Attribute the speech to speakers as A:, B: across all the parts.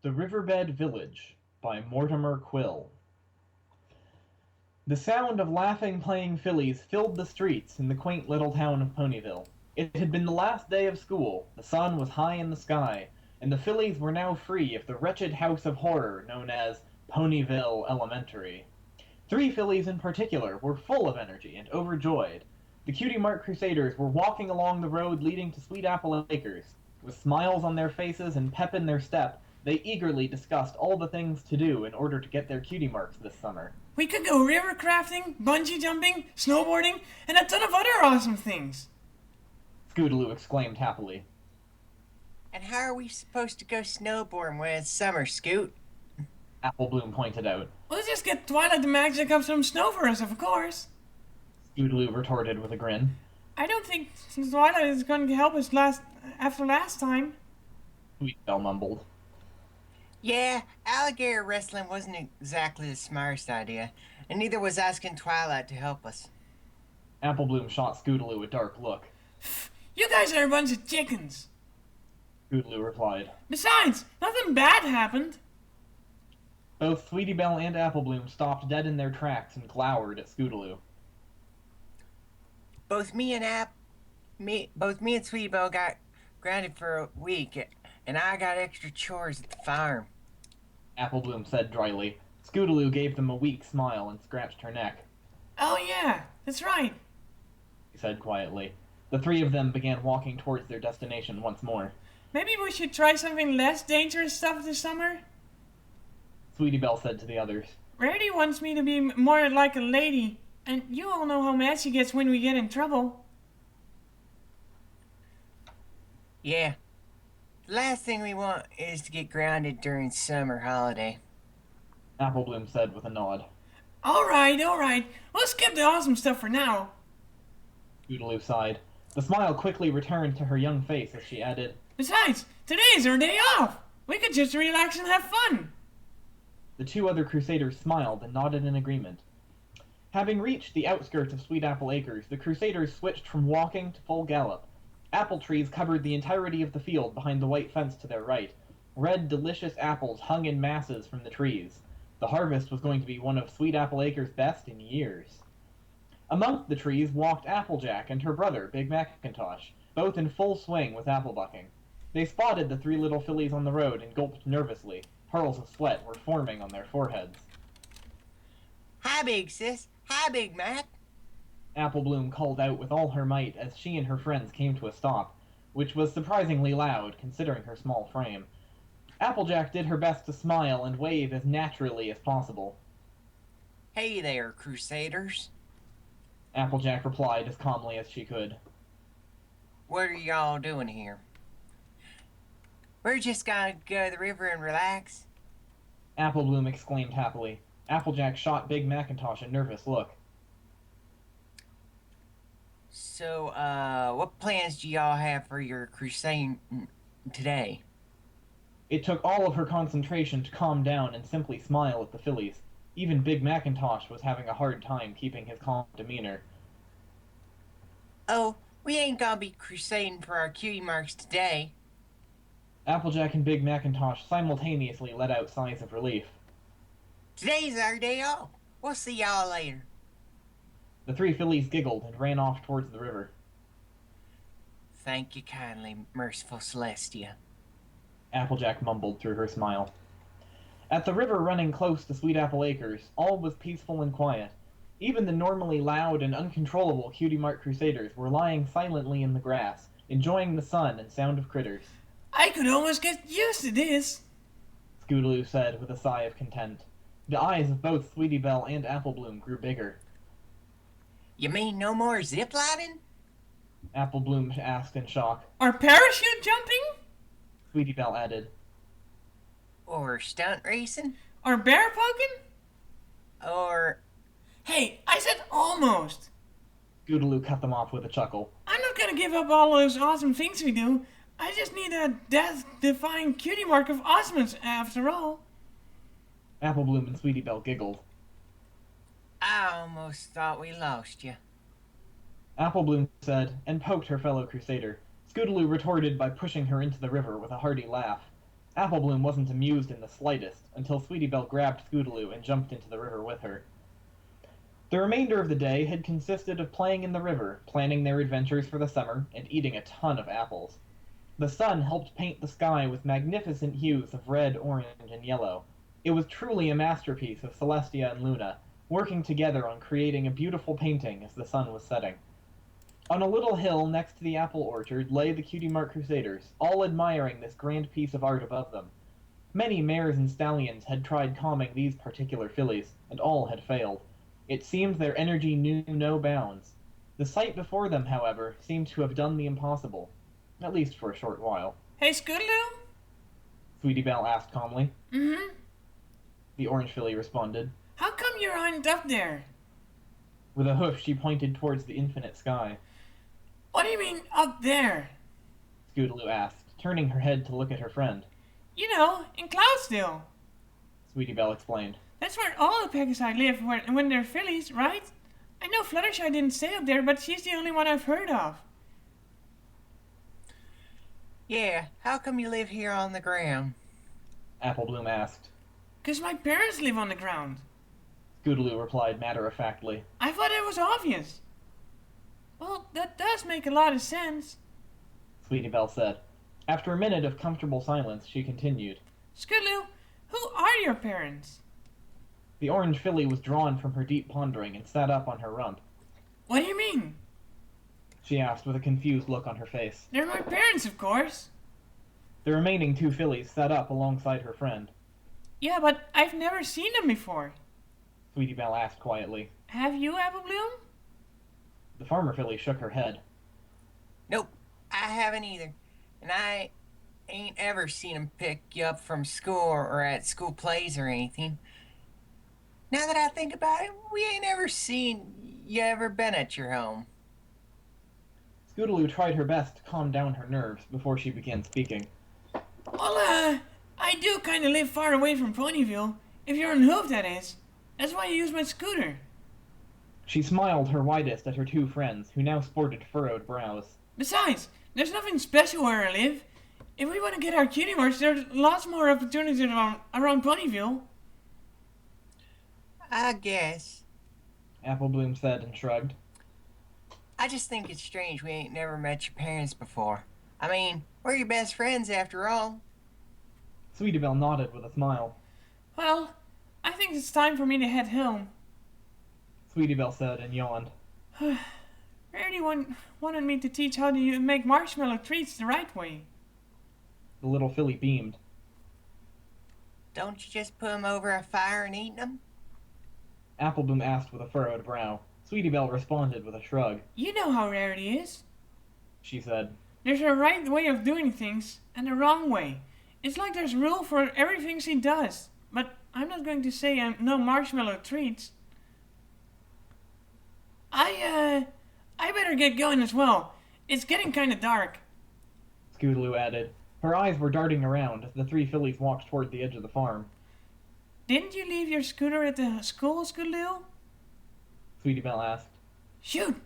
A: The Riverbed Village by Mortimer Quill. The sound of laughing playing fillies filled the streets in the quaint little town of Ponyville. It had been the last day of school, the sun was high in the sky, and the fillies were now free of the wretched house of horror known as Ponyville Elementary. Three fillies in particular were full of energy and overjoyed. The Cutie Mark Crusaders were walking along the road leading to Sweet Apple Acres. With smiles on their faces and pep in their step, they eagerly discussed all the things to do in order to get their cutie marks this summer.
B: We could go river crafting, bungee jumping, snowboarding, and a ton of other awesome things.
A: Scootaloo exclaimed happily.
C: And how are we supposed to go snowboarding when it's summer, Scoot?
A: Apple Bloom pointed out.
B: Let's just get Twilight to magic up some snow for us, of course.
A: Scootaloo retorted with a grin.
B: I don't think Twilight is going to help us after last time.
A: Sweet Belle mumbled.
C: Yeah, alligator wrestling wasn't exactly the smartest idea, and neither was asking Twilight to help us.
A: Apple Bloom shot Scootaloo a dark look.
B: You guys are a bunch of chickens.
A: Scootaloo replied.
B: Besides, nothing bad happened.
A: Both Sweetie Belle and Apple Bloom stopped dead in their tracks and glowered at Scootaloo.
C: Both me and Sweetie Belle got grounded for a week, and I got extra chores at the farm.
A: Apple Bloom said dryly. Scootaloo gave them a weak smile and scratched her neck.
B: Oh yeah, that's right,
A: He said quietly. The three of them began walking towards their destination once more.
B: Maybe we should try something less dangerous stuff this summer?
A: Sweetie Belle said to the others.
B: Rarity wants me to be more like a lady, and you all know how mad she gets when we get in trouble.
C: Yeah. The last thing we want is to get grounded during summer holiday.
A: Apple Bloom said with a nod.
B: Alright. Let's skip the awesome stuff for now.
A: Scootaloo sighed. The smile quickly returned to her young face as she added,
B: Besides, today's our day off. We could just relax and have fun.
A: The two other Crusaders smiled and nodded in agreement. Having reached the outskirts of Sweet Apple Acres, the Crusaders switched from walking to full gallop. Apple trees covered the entirety of the field behind the white fence to their right. Red, delicious apples hung in masses from the trees. The harvest was going to be one of Sweet Apple Acres' best in years. Amongst the trees walked Applejack and her brother, Big Macintosh, both in full swing with apple bucking. They spotted the three little fillies on the road and gulped nervously. Pearls of sweat were forming on their foreheads.
C: Hi, Big Sis. Hi, Big Mac.
A: Apple Bloom called out with all her might as she and her friends came to a stop, which was surprisingly loud considering her small frame. Applejack did her best to smile and wave as naturally as possible.
C: Hey there, Crusaders.
A: Applejack replied as calmly as she could.
C: What are y'all doing here? We're just gonna go to the river and relax.
A: Apple Bloom exclaimed happily. Applejack shot Big Macintosh a nervous look.
C: So, what plans do y'all have for your crusade today?
A: It took all of her concentration to calm down and simply smile at the fillies. Even Big Macintosh was having a hard time keeping his calm demeanor.
C: Oh, we ain't gonna be crusading for our cutie marks today.
A: Applejack and Big Macintosh simultaneously let out sighs of relief.
C: Today's our day off. We'll see y'all later.
A: The three fillies giggled and ran off towards the river.
C: Thank you kindly, merciful Celestia.
A: Applejack mumbled through her smile. At the river running close to Sweet Apple Acres, all was peaceful and quiet. Even the normally loud and uncontrollable Cutie Mark Crusaders were lying silently in the grass, enjoying the sun and sound of critters.
B: I could almost get used to this.
A: Scootaloo said with a sigh of content. The eyes of both Sweetie Belle and Apple Bloom grew bigger.
C: You mean no more ziplining?
A: Apple Bloom asked in shock.
B: Or parachute jumping?
A: Sweetie Belle added.
C: Or stunt racing?
B: Or bear poking?
C: Or...
B: Hey, I said almost.
A: Scootaloo cut them off with a chuckle.
B: I'm not gonna give up all those awesome things we do. I just need a death-defying cutie mark of awesomeness after all.
A: Apple Bloom and Sweetie Belle giggled.
C: I almost thought we lost you.
A: Apple Bloom said, and poked her fellow Crusader. Scootaloo retorted by pushing her into the river with a hearty laugh. Apple Bloom wasn't amused in the slightest until Sweetie Belle grabbed Scootaloo and jumped into the river with her. The remainder of the day had consisted of playing in the river, planning their adventures for the summer, and eating a ton of apples. The sun helped paint the sky with magnificent hues of red, orange, and yellow. It was truly a masterpiece of Celestia and Luna, working together on creating a beautiful painting as the sun was setting. On a little hill next to the apple orchard lay the Cutie Mark Crusaders, all admiring this grand piece of art above them. Many mares and stallions had tried calming these particular fillies, and all had failed. It seemed their energy knew no bounds. The sight before them, however, seemed to have done the impossible, at least for a short while.
B: Hey, Scootaloo?
A: Sweetie Belle asked calmly.
B: Mm-hmm.
A: The orange filly responded.
B: How come you aren't up there?
A: With a hoof, she pointed towards the infinite sky.
B: What do you mean, up there?
A: Scootaloo asked, turning her head to look at her friend.
B: You know, in Cloudsdale.
A: Sweetie Belle explained.
B: That's where all the Pegasi live when they're fillies, right? I know Fluttershy didn't stay up there, but she's the only one I've heard of.
C: Yeah, how come you live here on the ground?
A: Apple Bloom asked.
B: 'Cause my parents live on the ground.
A: Scootaloo replied matter-of-factly.
B: I thought it was obvious. Well, that does make a lot of sense.
A: Sweetie Belle said. After a minute of comfortable silence, she continued.
B: Scootaloo, who are your parents?
A: The orange filly was drawn from her deep pondering and sat up on her rump.
B: What do you mean?
A: She asked with a confused look on her face.
B: They're my parents, of course.
A: The remaining two fillies sat up alongside her friend.
B: Yeah, but I've never seen them before.
A: Sweetie Belle asked quietly.
B: Have you, Apple Bloom?
A: The farmer filly shook her head.
C: Nope, I haven't either. And I ain't ever seen 'em pick you up from school or at school plays or anything. Now that I think about it, we ain't ever seen you ever been at your home.
A: Scootaloo tried her best to calm down her nerves before she began speaking.
B: Well, I do kind of live far away from Ponyville. If you're on Hoof, that is. That's why I use my scooter.
A: She smiled her widest at her two friends, who now sported furrowed brows.
B: Besides, there's nothing special where I live. If we want to get our cutie marks, there's lots more opportunities around Ponyville.
C: I guess.
A: Apple Bloom said and shrugged.
C: I just think it's strange we ain't never met your parents before. I mean, we're your best friends after all.
A: Sweetie Belle nodded with a smile.
B: Well, I think it's time for me to head home.
A: Sweetie Belle said and yawned.
B: Rarity wanted me to teach how to make marshmallow treats the right way.
A: The little filly beamed.
C: Don't you just put 'em over a fire and eat 'em?
A: Apple Bloom asked with a furrowed brow. Sweetie Belle responded with a shrug.
B: You know how Rarity is.
A: She said.
B: There's a right way of doing things and a wrong way. It's like there's a rule for everything she does. But I'm not going to say no marshmallow treats. I better get going as well. It's getting kind of dark.
A: Scootaloo added. Her eyes were darting around as the three fillies walked toward the edge of the farm.
B: Didn't you leave your scooter at the school, Scootaloo?
A: Sweetie Belle asked.
B: Shoot!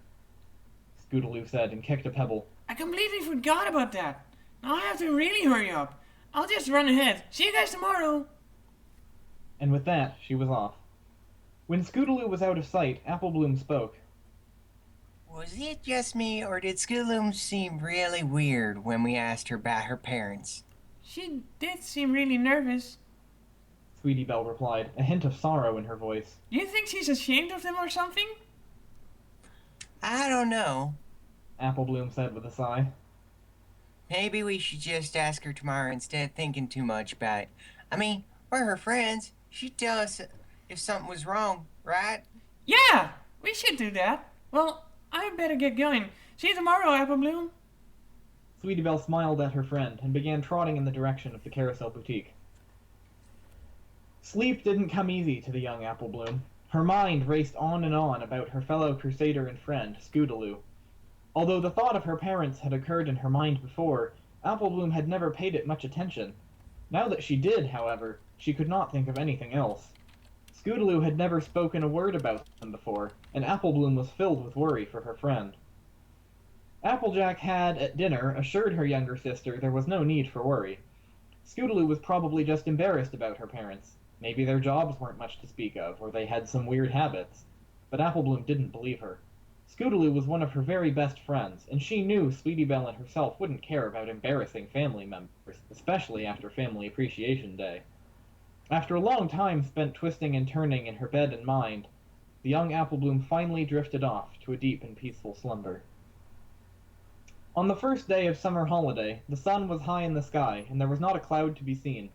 A: Scootaloo said and kicked a pebble.
B: I completely forgot about that. Now I have to really hurry up. I'll just run ahead. See you guys tomorrow.
A: And with that, she was off. When Scootaloo was out of sight, Apple Bloom spoke.
C: Was it just me, or did Scootaloo seem really weird when we asked her about her parents?
B: She did seem really nervous.
A: Sweetie Belle replied, a hint of sorrow in her voice.
B: Do you think she's ashamed of them or something?
C: I don't know.
A: Apple Bloom said with a sigh.
C: Maybe we should just ask her tomorrow instead of thinking too much about it. I mean, we're her friends. She'd tell us if something was wrong, right?
B: Yeah, we should do that. Well, I better get going. See you tomorrow, Apple Bloom.
A: Sweetie Belle smiled at her friend and began trotting in the direction of the Carousel Boutique. Sleep didn't come easy to the young Apple Bloom. Her mind raced on and on about her fellow crusader and friend, Scootaloo. Although the thought of her parents had occurred in her mind before, Apple Bloom had never paid it much attention. Now that she did, however, she could not think of anything else. Scootaloo had never spoken a word about them before, and Apple Bloom was filled with worry for her friend. Applejack had, at dinner, assured her younger sister there was no need for worry. Scootaloo was probably just embarrassed about her parents. Maybe their jobs weren't much to speak of, or they had some weird habits. But Applebloom didn't believe her. Scootaloo was one of her very best friends, and she knew Sweetie Belle and herself wouldn't care about embarrassing family members, especially after Family Appreciation Day. After a long time spent twisting and turning in her bed and mind, the young Applebloom finally drifted off to a deep and peaceful slumber. On the first day of summer holiday, the sun was high in the sky, and there was not a cloud to be seen.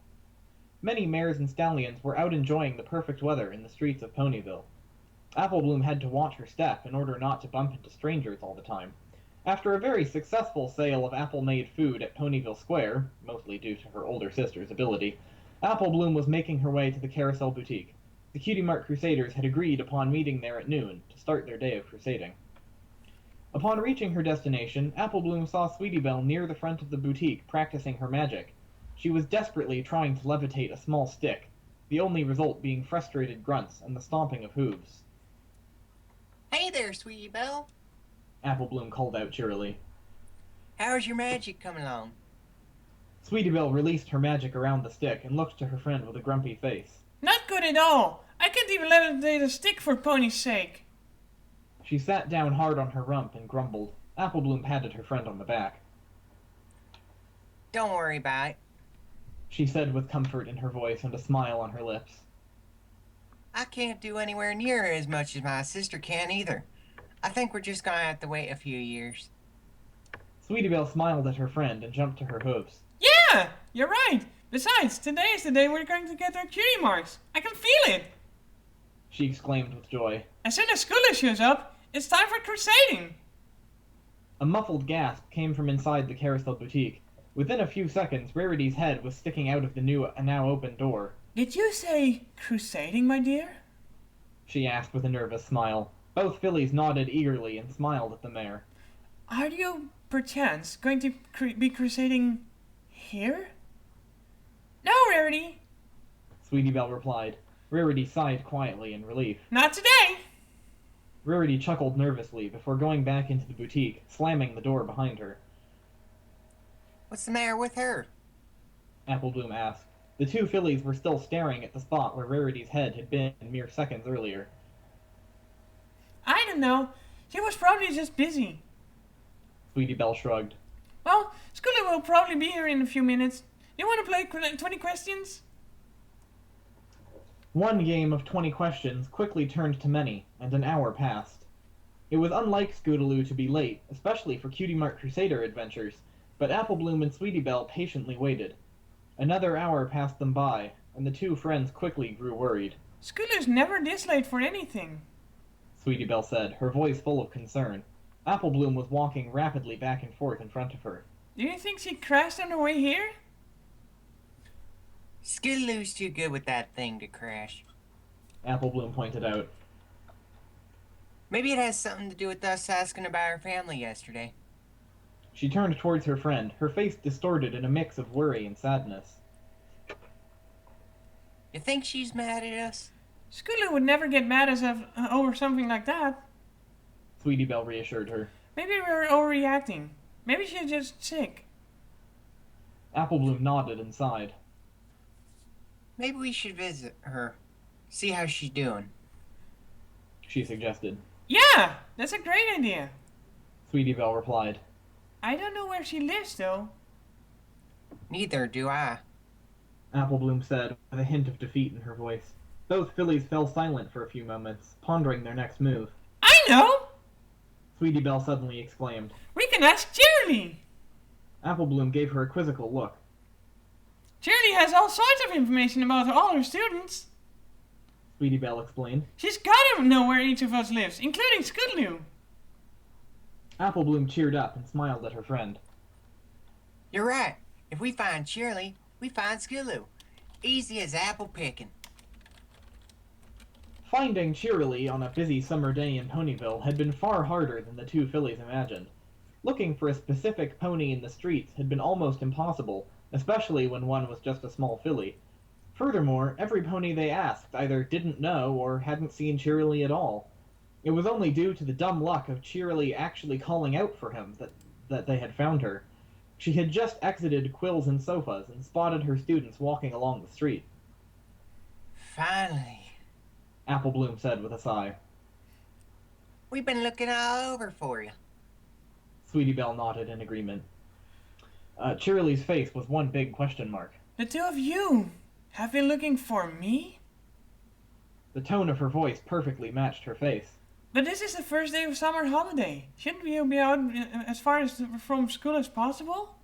A: Many mares and stallions were out enjoying the perfect weather in the streets of Ponyville. Applebloom had to watch her step in order not to bump into strangers all the time. After a very successful sale of apple-made food at Ponyville Square, mostly due to her older sister's ability, Applebloom was making her way to the Carousel Boutique. The Cutie Mark Crusaders had agreed upon meeting there at noon to start their day of crusading. Upon reaching her destination, Applebloom saw Sweetie Belle near the front of the boutique practicing her magic. She was desperately trying to levitate a small stick, the only result being frustrated grunts and the stomping of hooves.
C: Hey there, Sweetie Belle.
A: Applebloom called out cheerily.
C: How's your magic coming along?
A: Sweetie Belle released her magic around the stick and looked to her friend with a grumpy face.
B: Not good at all. I can't even levitate a stick for Pony's sake.
A: She sat down hard on her rump and grumbled. Applebloom patted her friend on the back.
C: Don't worry about it.
A: She said with comfort in her voice and a smile on her lips.
C: I can't do anywhere near as much as my sister can either. I think we're just gonna have to wait a few years.
A: Sweetie Belle smiled at her friend and jumped to her hooves.
B: Yeah, you're right. Besides, today is the day we're going to get our cutie marks. I can feel it.
A: She exclaimed with joy.
B: As soon as Scootaloo shows up, it's time for crusading.
A: A muffled gasp came from inside the Carousel Boutique. Within a few seconds, Rarity's head was sticking out of the now open door.
B: Did you say crusading, my dear?
A: She asked with a nervous smile. Both fillies nodded eagerly and smiled at the mare.
B: Are you, perchance, going to be crusading here? No, Rarity.
A: Sweetie Belle replied. Rarity sighed quietly in relief.
B: Not today.
A: Rarity chuckled nervously before going back into the boutique, slamming the door behind her.
C: What's the matter with her?
A: Applebloom asked. The two fillies were still staring at the spot where Rarity's head had been mere seconds earlier.
B: I don't know. She was probably just busy.
A: Sweetie Belle shrugged.
B: Well, Scootaloo will probably be here in a few minutes. You want to play 20 questions?
A: One game of 20 questions quickly turned to many, and an hour passed. It was unlike Scootaloo to be late, especially for Cutie Mark Crusader adventures, but Applebloom and Sweetie Belle patiently waited. Another hour passed them by, and the two friends quickly grew worried.
B: Scootaloo's never this late for anything,
A: Sweetie Belle said, her voice full of concern. Applebloom was walking rapidly back and forth in front of her.
B: Do you think she crashed on her way here?
C: Scootaloo's too good with that thing to crash.
A: Applebloom pointed out.
C: Maybe it has something to do with us asking about our family yesterday.
A: She turned towards her friend, her face distorted in a mix of worry and sadness.
C: You think she's mad at us?
B: Scootaloo would never get mad as over something like that.
A: Sweetie Belle reassured her.
B: Maybe we're overreacting. Maybe she's just sick.
A: Applebloom nodded and sighed.
C: Maybe we should visit her. See how she's doing.
A: She suggested.
B: Yeah, that's a great idea.
A: Sweetie Belle replied.
B: I don't know where she lives, though.
C: Neither do I.
A: Applebloom said, with a hint of defeat in her voice. Both fillies fell silent for a few moments, pondering their next move.
B: I know!
A: Sweetie Belle suddenly exclaimed.
B: We can ask Cheerily!
A: Applebloom gave her a quizzical look.
B: Cheerily has all sorts of information about all her students.
A: Sweetie Belle explained.
B: She's gotta know where each of us lives, including Scootaloo.
A: Applebloom cheered up and smiled at her friend.
C: You're right. If we find Shirley, we find Scootaloo. Easy as apple picking.
A: Finding Cheerily on a busy summer day in Ponyville had been far harder than the two fillies imagined. Looking for a specific pony in the streets had been almost impossible, especially when one was just a small filly. Furthermore, every pony they asked either didn't know or hadn't seen Cheerily at all. It was only due to the dumb luck of Cheerily actually calling out for him that they had found her. She had just exited Quills and Sofas and spotted her students walking along the street.
C: Finally.
A: Apple Bloom said with a sigh.
C: We've been looking all over for you.
A: Sweetie Belle nodded in agreement. Cheerily's face was one big question mark.
B: The two of you have been looking for me?
A: The tone of her voice perfectly matched her face.
B: But this is the first day of summer holiday. Shouldn't we be out as far from school as possible?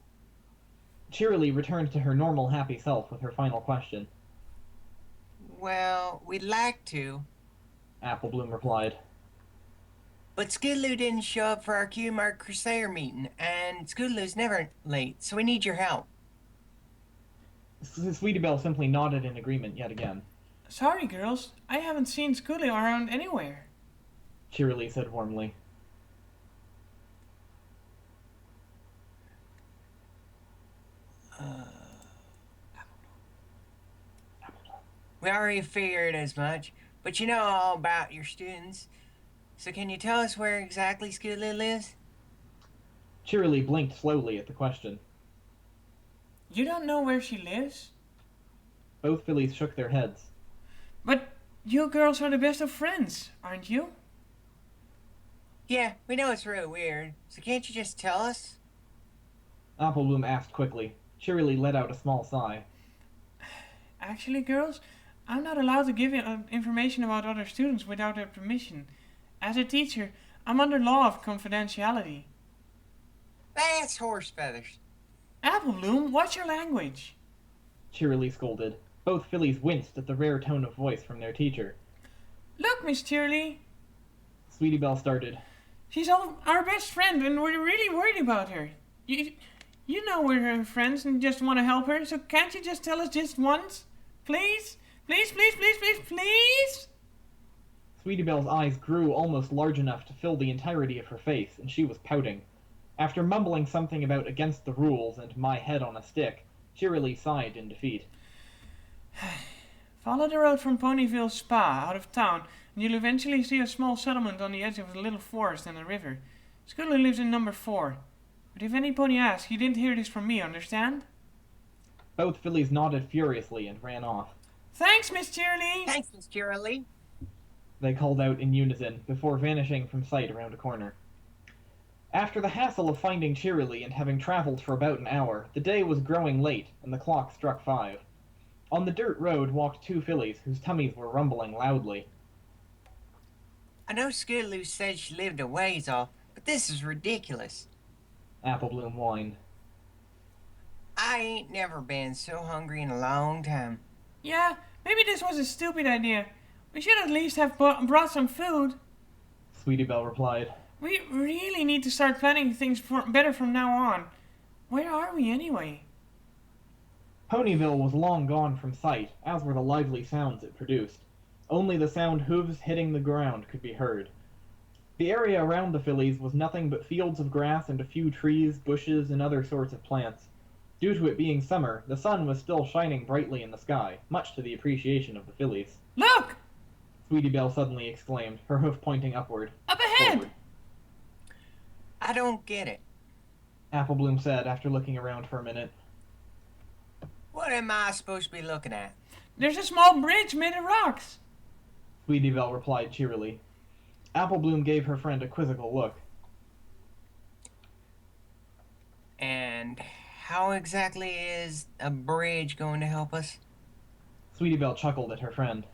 A: Cheerily returned to her normal happy self with her final question.
C: Well, we'd like to.
A: Apple Bloom replied.
C: But Scootaloo didn't show up for our Q-Mark Crusader meeting, and Scootaloo's never late, so we need your help.
A: Sweetie Belle simply nodded in agreement yet again.
B: Sorry, girls. I haven't seen Scootaloo around anywhere.
A: Cheerily said warmly.
C: We already figured as much, but you know all about your students. So can you tell us where exactly Scootaloo lives?
A: Cheerily blinked slowly at the question.
B: You don't know where she lives?
A: Both fillies shook their heads.
B: But you girls are the best of friends, aren't you?
C: Yeah, we know it's real weird, so can't you just tell us?
A: Apple Bloom asked quickly. Cheerily let out a small sigh.
B: Actually, girls, I'm not allowed to give you information about other students without their permission. As a teacher, I'm under law of confidentiality.
C: That's horse feathers.
B: Apple Bloom, what's your language?
A: Cheerily scolded. Both fillies winced at the rare tone of voice from their teacher.
B: Look, Miss Cheerily.
A: Sweetie Belle started.
B: She's our best friend, and we're really worried about her. You know we're her friends and just want to help her, so can't you just tell us just once? Please? Please, please, please, please, please?
A: Sweetie Belle's eyes grew almost large enough to fill the entirety of her face, and she was pouting. After mumbling something about against the rules and my head on a stick, Cheerily sighed in defeat.
B: Follow the road from Ponyville Spa out of town, and you'll eventually see a small settlement on the edge of a little forest and a river. Scootaloo lives in number 4. But if any pony asks, you didn't hear this from me, understand?
A: Both fillies nodded furiously and ran off.
B: Thanks, Miss Cheerily!
C: Thanks, Miss Cheerily.
A: They called out in unison before vanishing from sight around a corner. After the hassle of finding Cheerily and having traveled for about an hour, the day was growing late and the clock struck 5. On the dirt road walked 2 fillies whose tummies were rumbling loudly.
C: I know Scootaloo said she lived a ways off, but this is ridiculous.
A: Apple Bloom whined.
C: I ain't never been so hungry in a long time.
B: Yeah, maybe this was a stupid idea. We should at least have brought some food.
A: Sweetie Belle replied.
B: We really need to start planning things better from now on. Where are we anyway?
A: Ponyville was long gone from sight, as were the lively sounds it produced. Only the sound hooves hitting the ground could be heard. The area around the fillies was nothing but fields of grass and a few trees, bushes, and other sorts of plants. Due to it being summer, the sun was still shining brightly in the sky, much to the appreciation of the fillies.
B: Look!
A: Sweetie Belle suddenly exclaimed, her hoof pointing upward.
B: Up ahead!
A: Forward.
C: I don't get it.
A: Apple Bloom said after looking around for a minute.
C: What am I supposed to be looking at?
B: There's a small bridge made of rocks.
A: Sweetie Belle replied cheerily. Apple Bloom gave her friend a quizzical look.
C: And how exactly is a bridge going to help us?
A: Sweetie Belle chuckled at her friend.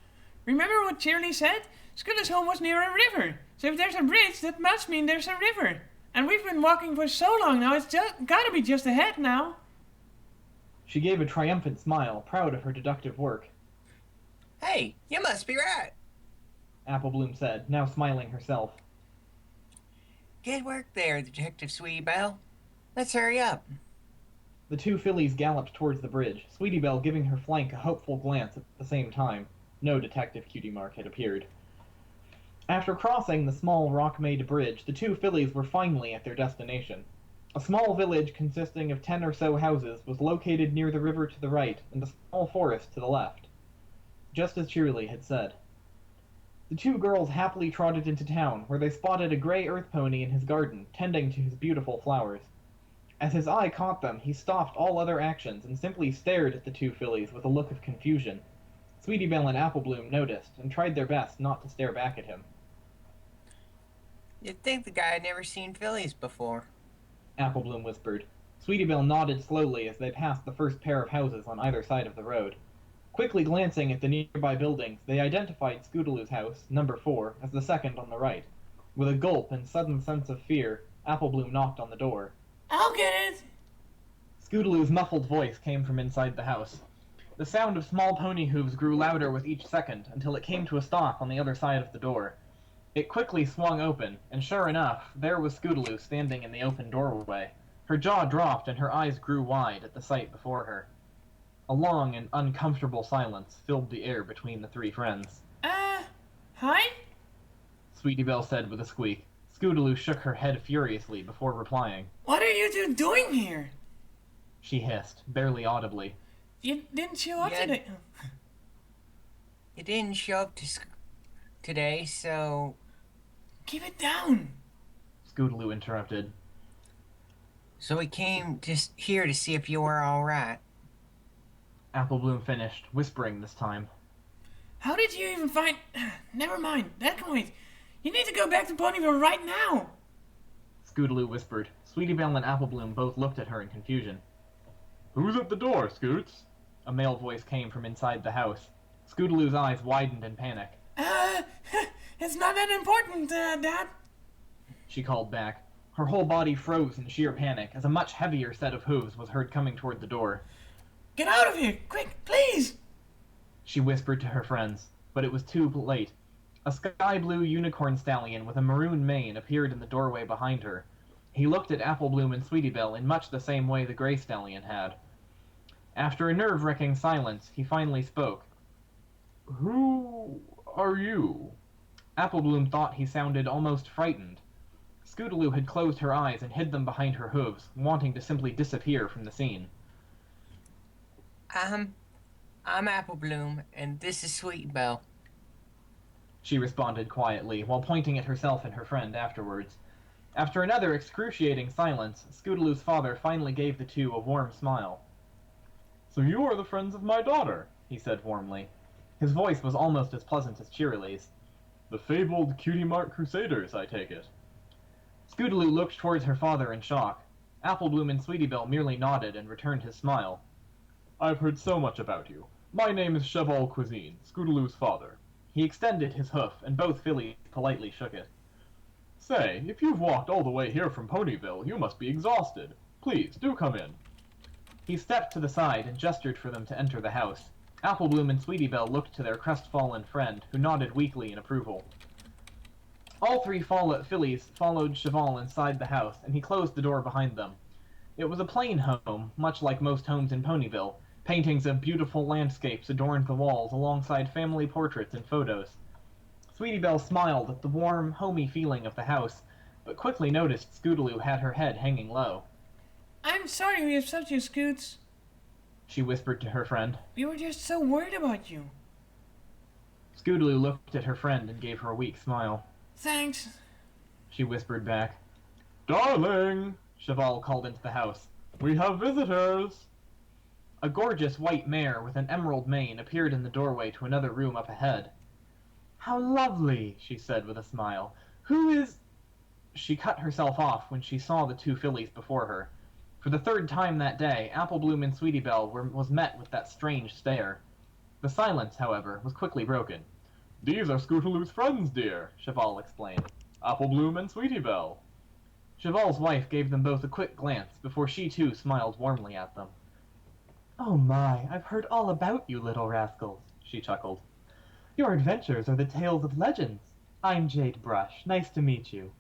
B: Remember what Cheerily said? Scootaloo's home was near a river. So if there's a bridge, that must mean there's a river. And we've been walking for so long now, it's just gotta be just ahead now.
A: She gave a triumphant smile, proud of her deductive work.
C: Hey, you must be right.
A: Apple Bloom said, now smiling herself.
C: Good work there, Detective Sweetie Belle. Let's hurry up.
A: The 2 fillies galloped towards the bridge, Sweetie Belle giving her flank a hopeful glance at the same time. No Detective Cutie Mark had appeared. After crossing the small rock-made bridge, the 2 fillies were finally at their destination. A small village consisting of 10 or so houses was located near the river to the right and a small forest to the left. Just as Cheerily had said. The 2 girls happily trotted into town, where they spotted a gray earth pony in his garden, tending to his beautiful flowers. As his eye caught them, he stopped all other actions and simply stared at the two fillies with a look of confusion. Sweetie Belle and Apple Bloom noticed and tried their best not to stare back at him.
C: You'd think the guy had never seen fillies before.
A: Apple Bloom whispered. Sweetie Belle nodded slowly as they passed the first pair of houses on either side of the road. Quickly glancing at the nearby buildings, they identified Scootaloo's house, number 4, as the second on the right. With a gulp and sudden sense of fear, Apple Bloom knocked on the door.
B: I'll get it!
A: Scootaloo's muffled voice came from inside the house. The sound of small pony hooves grew louder with each second until it came to a stop on the other side of the door. It quickly swung open, and sure enough, there was Scootaloo standing in the open doorway. Her jaw dropped and her eyes grew wide at the sight before her. A long and uncomfortable silence filled the air between the three friends.
B: Hi?
A: Sweetie Belle said with a squeak. Scootaloo shook her head furiously before replying.
B: What are you two doing here?
A: She hissed, barely audibly.
B: You didn't show up today.
C: You didn't show up today, so...
B: Keep it down.
A: Scootaloo interrupted.
C: So we came just here to see if you were alright.
A: Apple Bloom finished, whispering this time.
B: How did you even find... Never mind, that can wait. You need to go back to Ponyville right now.
A: Scootaloo whispered. Sweetie Belle and Apple Bloom both looked at her in confusion. Who's at the door, Scoots? A male voice came from inside the house. Scootaloo's eyes widened in panic.
B: It's not that important, Dad.
A: She called back. Her whole body froze in sheer panic as a much heavier set of hooves was heard coming toward the door.
B: Get out of here, quick, please!
A: She whispered to her friends, but it was too late. A sky-blue unicorn stallion with a maroon mane appeared in the doorway behind her. He looked at Apple Bloom and Sweetie Belle in much the same way the gray stallion had. After a nerve-wracking silence, he finally spoke. Who are you? Apple Bloom thought he sounded almost frightened. Scootaloo had closed her eyes and hid them behind her hooves, wanting to simply disappear from the scene.
C: I'm Apple Bloom, and this is Sweetie Belle.
A: She responded quietly, while pointing at herself and her friend afterwards. After another excruciating silence, Scootaloo's father finally gave the two a warm smile. So you are the friends of my daughter, he said warmly. His voice was almost as pleasant as Cheerilee's. The fabled Cutie Mark Crusaders, I take it. Scootaloo looked towards her father in shock. Apple Bloom and Sweetie Belle merely nodded and returned his smile. I've heard so much about you. My name is Cheval Cuisine, Scootaloo's father. He extended his hoof, and both fillies politely shook it. Say, if you've walked all the way here from Ponyville, you must be exhausted. Please, do come in. He stepped to the side and gestured for them to enter the house. Apple Bloom and Sweetie Belle looked to their crestfallen friend, who nodded weakly in approval. All three fillies followed Cheval inside the house, and he closed the door behind them. It was a plain home, much like most homes in Ponyville. Paintings of beautiful landscapes adorned the walls alongside family portraits and photos. Sweetie Belle smiled at the warm, homey feeling of the house, but quickly noticed Scootaloo had her head hanging low.
B: I'm sorry we upset you, Scoots.
A: She whispered to her friend.
B: We were just so worried about you.
A: Scootaloo looked at her friend and gave her a weak smile.
B: Thanks.
A: She whispered back. Darling, Cheval called into the house. We have visitors. A gorgeous white mare with an emerald mane appeared in the doorway to another room up ahead. How lovely, she said with a smile. Who is... She cut herself off when she saw the two fillies before her. For the third time that day, Apple Bloom and Sweetie Belle was met with that strange stare. The silence, however, was quickly broken. These are Scootaloo's friends, dear, Cheval explained. Apple Bloom and Sweetie Belle. Cheval's wife gave them both a quick glance before she too smiled warmly at them. Oh my, I've heard all about you little rascals, she chuckled. Your adventures are the tales of legends. I'm Jade Brush. Nice to meet you.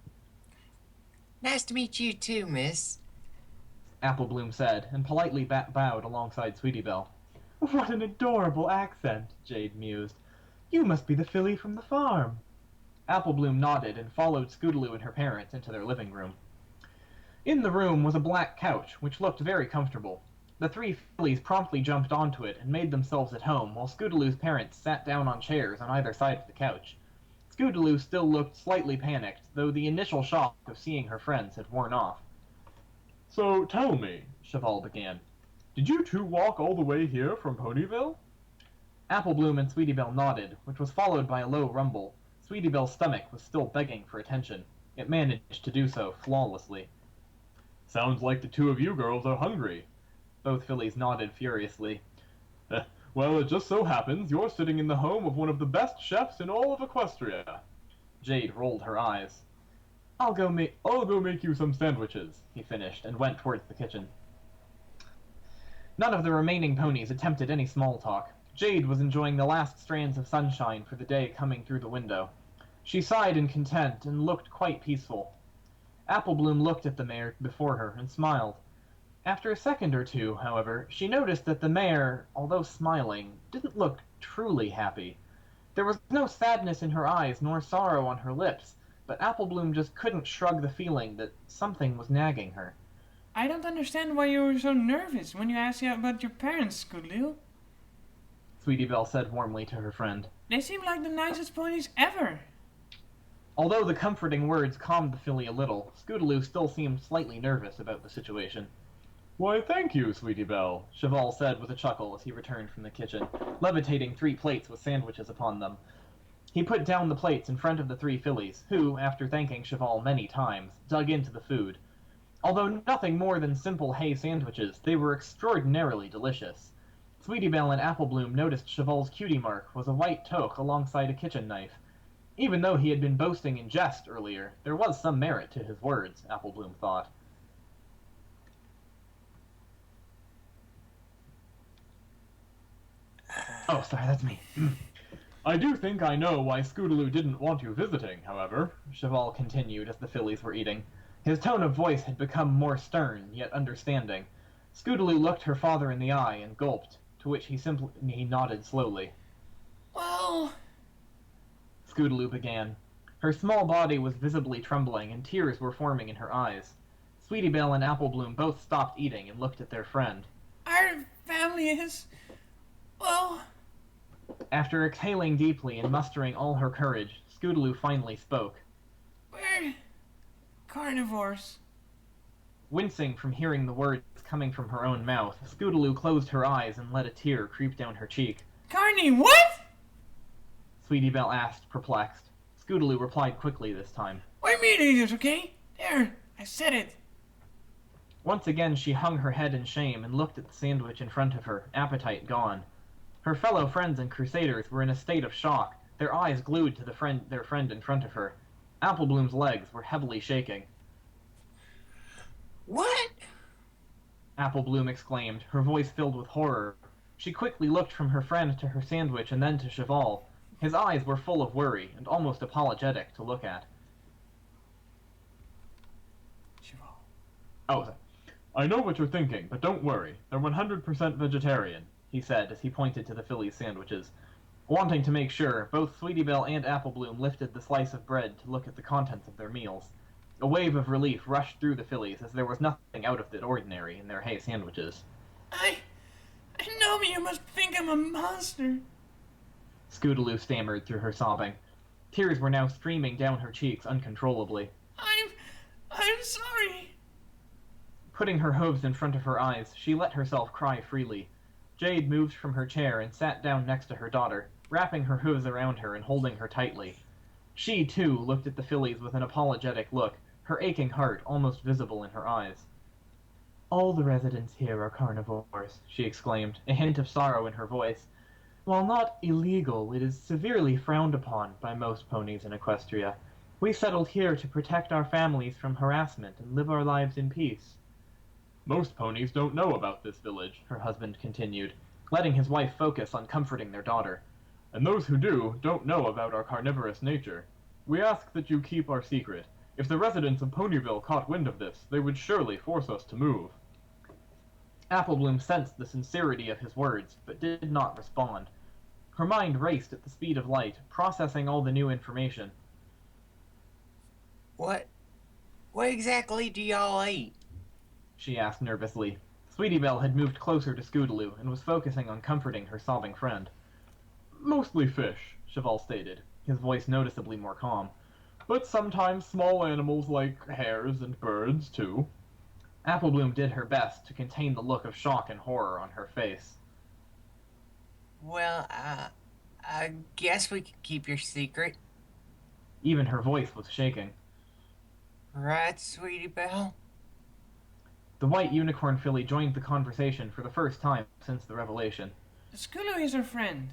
C: Nice to meet you too, miss.
A: Apple Bloom said, and politely bowed alongside Sweetie Belle. What an adorable accent, Jade mused. You must be the filly from the farm. Apple Bloom nodded and followed Scootaloo and her parents into their living room. In the room was a black couch, which looked very comfortable. The three fillies promptly jumped onto it and made themselves at home, while Scootaloo's parents sat down on chairs on either side of the couch. Scootaloo still looked slightly panicked, though the initial shock of seeing her friends had worn off. So tell me, Cheval began, did you two walk all the way here from Ponyville? Apple Bloom and Sweetie Belle nodded, which was followed by a low rumble. Sweetie Belle's stomach was still begging for attention. It managed to do so flawlessly. Sounds like the two of you girls are hungry. Both fillies nodded furiously. Well, it just so happens you're sitting in the home of one of the best chefs in all of Equestria. Jade rolled her eyes. I'll go make you some sandwiches, he finished, and went towards the kitchen. None of the remaining ponies attempted any small talk. Jade was enjoying the last strands of sunshine for the day coming through the window. She sighed in content and looked quite peaceful. Apple Bloom looked at the mare before her and smiled. After a second or two, however, she noticed that the mare, although smiling, didn't look truly happy. There was no sadness in her eyes nor sorrow on her lips, but Apple Bloom just couldn't shrug the feeling that something was nagging her.
B: I don't understand why you were so nervous when you asked about your parents, Scootaloo.
A: Sweetie Belle said warmly to her friend.
B: They seem like the nicest ponies ever.
A: Although the comforting words calmed the filly a little, Scootaloo still seemed slightly nervous about the situation. Why, thank you, Sweetie Belle, Cheval said with a chuckle as he returned from the kitchen, levitating 3 plates with sandwiches upon them. He put down the plates in front of the 3 fillies, who, after thanking Cheval many times, dug into the food. Although nothing more than simple hay sandwiches, they were extraordinarily delicious. Sweetie Belle and Apple Bloom noticed Cheval's cutie mark was a white toque alongside a kitchen knife. Even though he had been boasting in jest earlier, there was some merit to his words, Apple Bloom thought. Oh, sorry, that's me. I do think I know why Scootaloo didn't want you visiting, however, Cheval continued as the fillies were eating. His tone of voice had become more stern, yet understanding. Scootaloo looked her father in the eye and gulped, to which he nodded slowly.
B: Well...
A: Scootaloo began. Her small body was visibly trembling, and tears were forming in her eyes. Sweetie Belle and Apple Bloom both stopped eating and looked at their friend.
B: Our family is... well...
A: After exhaling deeply and mustering all her courage, Scootaloo finally spoke.
B: We're... carnivores.
A: Wincing from hearing the words coming from her own mouth, Scootaloo closed her eyes and let a tear creep down her cheek.
B: Carny, what?
A: Sweetie Belle asked, perplexed. Scootaloo replied quickly this time.
B: We're meat eaters, okay? There, I said it.
A: Once again she hung her head in shame and looked at the sandwich in front of her, appetite gone. Her fellow friends and crusaders were in a state of shock, their eyes glued to their friend in front of her. Apple Bloom's legs were heavily shaking.
C: What?
A: Apple Bloom exclaimed, her voice filled with horror. She quickly looked from her friend to her sandwich and then to Cheval. His eyes were full of worry and almost apologetic to look at.
B: Cheval.
A: Oh, I know what you're thinking, but don't worry. They're 100% vegetarian, he said as he pointed to the fillies' sandwiches. Wanting to make sure, both Sweetie Belle and Apple Bloom lifted the slice of bread to look at the contents of their meals. A wave of relief rushed through the fillies as there was nothing out of the ordinary in their hay sandwiches.
B: I know you must think I'm a monster.
A: Scootaloo stammered through her sobbing. Tears were now streaming down her cheeks uncontrollably.
B: I'm sorry.
A: Putting her hooves in front of her eyes, she let herself cry freely. Jade moved from her chair and sat down next to her daughter, wrapping her hooves around her and holding her tightly. She, too, looked at the fillies with an apologetic look, her aching heart almost visible in her eyes. All the residents here are carnivores, she exclaimed, a hint of sorrow in her voice. While not illegal, it is severely frowned upon by most ponies in Equestria. We settled here to protect our families from harassment and live our lives in peace. Most ponies don't know about this village, her husband continued, letting his wife focus on comforting their daughter. And those who do don't know about our carnivorous nature. We ask that you keep our secret. If the residents of Ponyville caught wind of this, they would surely force us to move. Apple Bloom sensed the sincerity of his words, but did not respond. Her mind raced at the speed of light, processing all the new information.
C: What exactly do y'all eat?
A: She asked nervously. Sweetie Belle had moved closer to Scootaloo and was focusing on comforting her sobbing friend. Mostly fish, Cheval stated, his voice noticeably more calm. But sometimes small animals like hares and birds, too. Apple Bloom did her best to contain the look of shock and horror on her face.
C: Well, I guess we can keep your secret.
A: Even her voice was shaking.
C: Right, Sweetie Belle?
A: The white unicorn filly joined the conversation for the first time since the revelation.
B: Scootaloo is her friend.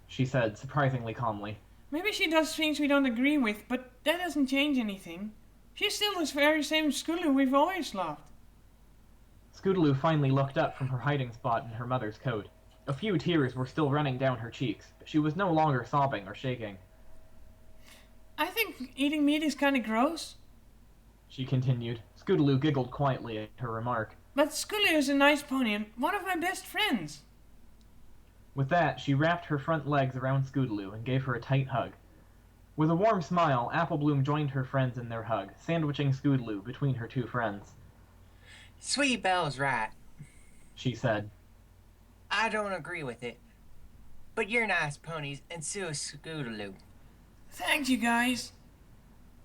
A: She said, surprisingly calmly.
B: Maybe she does things we don't agree with, but that doesn't change anything. She's still the very same Scootaloo we've always loved.
A: Scootaloo finally looked up from her hiding spot in her mother's coat. A few tears were still running down her cheeks, but she was no longer sobbing or shaking.
B: I think eating meat is kind of gross.
A: She continued. Scootaloo giggled quietly at her remark.
B: But Scootaloo is a nice pony and one of my best friends.
A: With that, she wrapped her front legs around Scootaloo and gave her a tight hug. With a warm smile, Apple Bloom joined her friends in their hug, sandwiching Scootaloo between her two friends.
C: Sweetie Belle's right.
A: She said.
C: I don't agree with it. But you're nice ponies, and so is Scootaloo.
B: Thanks, you guys.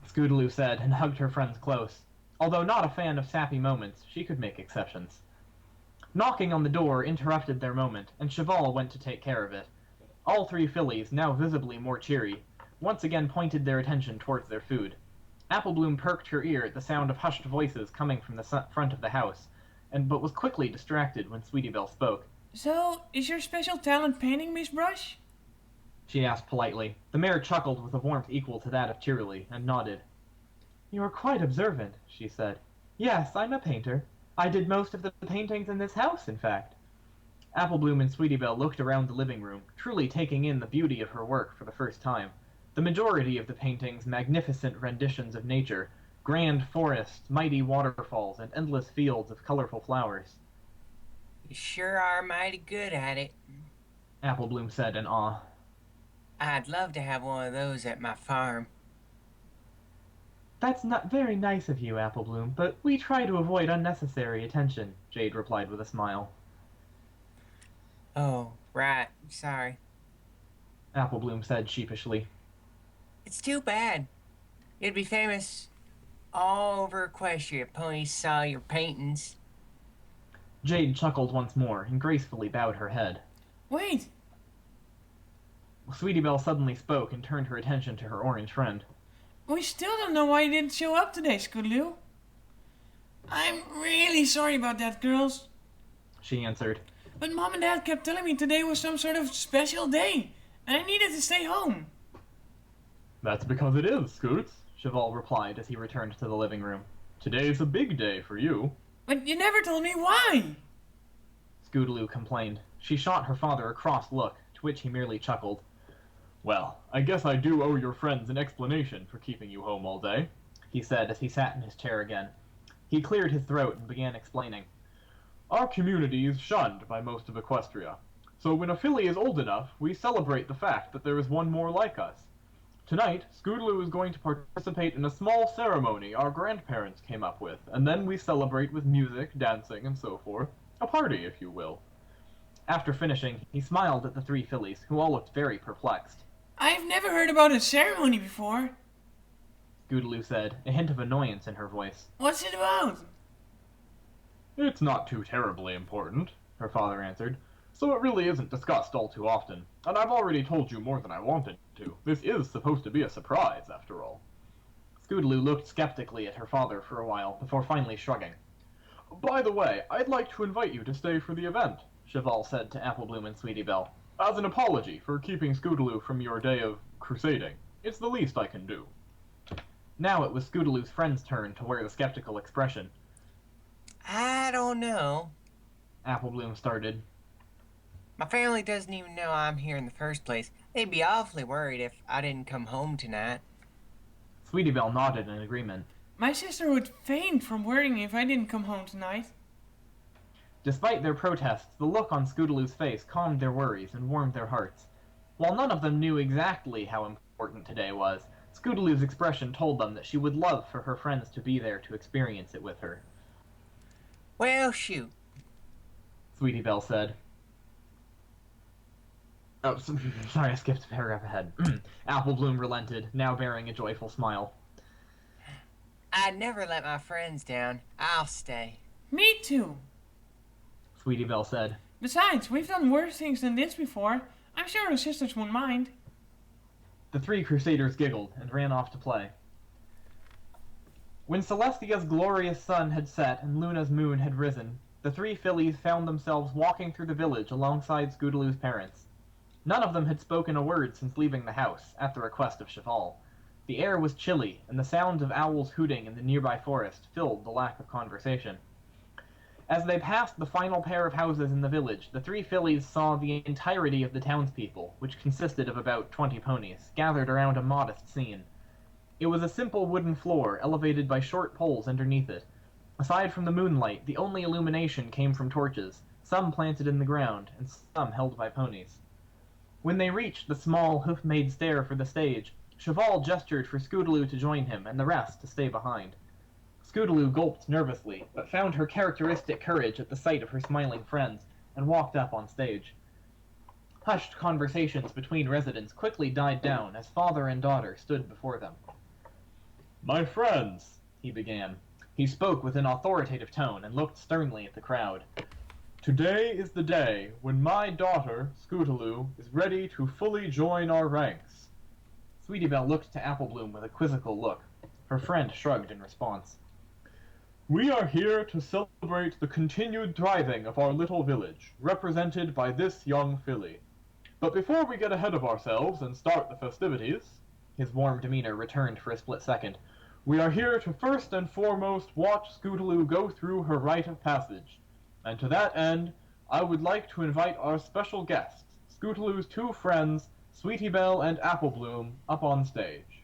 A: Scootaloo said and hugged her friends close. Although not a fan of sappy moments, she could make exceptions. Knocking on the door interrupted their moment, and Cheval went to take care of it. All three fillies, now visibly more cheery, once again pointed their attention towards their food. Apple Bloom perked her ear at the sound of hushed voices coming from the front of the house, but was quickly distracted when Sweetie Belle spoke.
B: So, is your special talent painting, Miss Brush?
A: She asked politely. The mare chuckled with a warmth equal to that of Cheerilee, and nodded. You are quite observant, she said. Yes, I'm a painter. I did most of the paintings in this house, in fact. Apple Bloom and Sweetie Belle looked around the living room, truly taking in the beauty of her work for the first time. The majority of the paintings magnificent renditions of nature, grand forests, mighty waterfalls, and endless fields of colorful flowers.
C: You sure are mighty good at it.
A: Apple Bloom said in awe.
C: I'd love to have one of those at my farm.
A: That's not very nice of you, Apple Bloom, but we try to avoid unnecessary attention, Jade replied with a smile.
C: Oh, right. Sorry.
A: Apple Bloom said sheepishly.
C: It's too bad. It'd be famous all over Equestria if ponies saw your paintings.
A: Jade chuckled once more and gracefully bowed her head.
B: Wait.
A: Sweetie Belle suddenly spoke and turned her attention to her orange friend.
B: We still don't know why you didn't show up today, Scootaloo. I'm really sorry about that, girls.
A: She answered.
B: But Mom and Dad kept telling me today was some sort of special day, and I needed to stay home.
A: That's because it is, Scoots, Cheval replied as he returned to the living room. Today's a big day for you.
B: But you never told me why.
A: Scootaloo complained. She shot her father a cross look, to which he merely chuckled. Well, I guess I do owe your friends an explanation for keeping you home all day, he said as he sat in his chair again. He cleared his throat and began explaining. Our community is shunned by most of Equestria, so when a filly is old enough, we celebrate the fact that there is one more like us. Tonight, Scootaloo is going to participate in a small ceremony our grandparents came up with, and then we celebrate with music, dancing, and so forth. A party, if you will. After finishing, he smiled at the three fillies, who all looked very perplexed.
B: I've never heard about a ceremony before.
A: Scootaloo said, a hint of annoyance in her voice.
B: What's it about?
A: It's not too terribly important, her father answered, so it really isn't discussed all too often, and I've already told you more than I wanted to. This is supposed to be a surprise, after all. Scootaloo looked skeptically at her father for a while, before finally shrugging. By the way, I'd like to invite you to stay for the event, Cheval said to Apple Bloom and Sweetie Belle, as an apology for keeping Scootaloo from your day of crusading. It's the least I can do. Now it was Scootaloo's friend's turn to wear the skeptical expression.
C: I don't know.
A: Apple Bloom started.
C: My family doesn't even know I'm here in the first place. They'd be awfully worried if I didn't come home tonight.
A: Sweetie Belle nodded in agreement.
B: My sister would faint from worrying if I didn't come home tonight.
A: Despite their protests, the look on Scootaloo's face calmed their worries and warmed their hearts. While none of them knew exactly how important today was, Scootaloo's expression told them that she would love for her friends to be there to experience it with her.
C: Well, shoot.
A: Sweetie Belle said. Oh, sorry, I skipped a paragraph ahead. Apple Bloom relented, now bearing a joyful smile.
C: I'd never let my friends down. I'll stay.
B: Me too.
A: Sweetie Belle said.
B: Besides, we've done worse things than this before. I'm sure our sisters won't mind.
A: The three crusaders giggled and ran off to play. When Celestia's glorious sun had set and Luna's moon had risen, the three fillies found themselves walking through the village alongside Scootaloo's parents. None of them had spoken a word since leaving the house, at the request of Cheval. The air was chilly, and the sound of owls hooting in the nearby forest filled the lack of conversation. As they passed the final pair of houses in the village, the three fillies saw the entirety of the townspeople, which consisted of about 20 ponies, gathered around a modest scene. It was a simple wooden floor, elevated by short poles underneath it. Aside from the moonlight, the only illumination came from torches, some planted in the ground, and some held by ponies. When they reached the small, hoof-made stair for the stage, Cheval gestured for Scootaloo to join him, and the rest to stay behind. Scootaloo gulped nervously, but found her characteristic courage at the sight of her smiling friends, and walked up on stage. Hushed conversations between residents quickly died down as father and daughter stood before them. "My friends," he began. He spoke with an authoritative tone and looked sternly at the crowd. "Today is the day when my daughter, Scootaloo, is ready to fully join our ranks." Sweetie Belle looked to Apple Bloom with a quizzical look. Her friend shrugged in response. "We are here to celebrate the continued thriving of our little village, represented by this young filly. But before we get ahead of ourselves and start the festivities," his warm demeanor returned for a split second, "we are here to first and foremost watch Scootaloo go through her rite of passage. And to that end, I would like to invite our special guests, Scootaloo's two friends, Sweetie Belle and Apple Bloom, up on stage."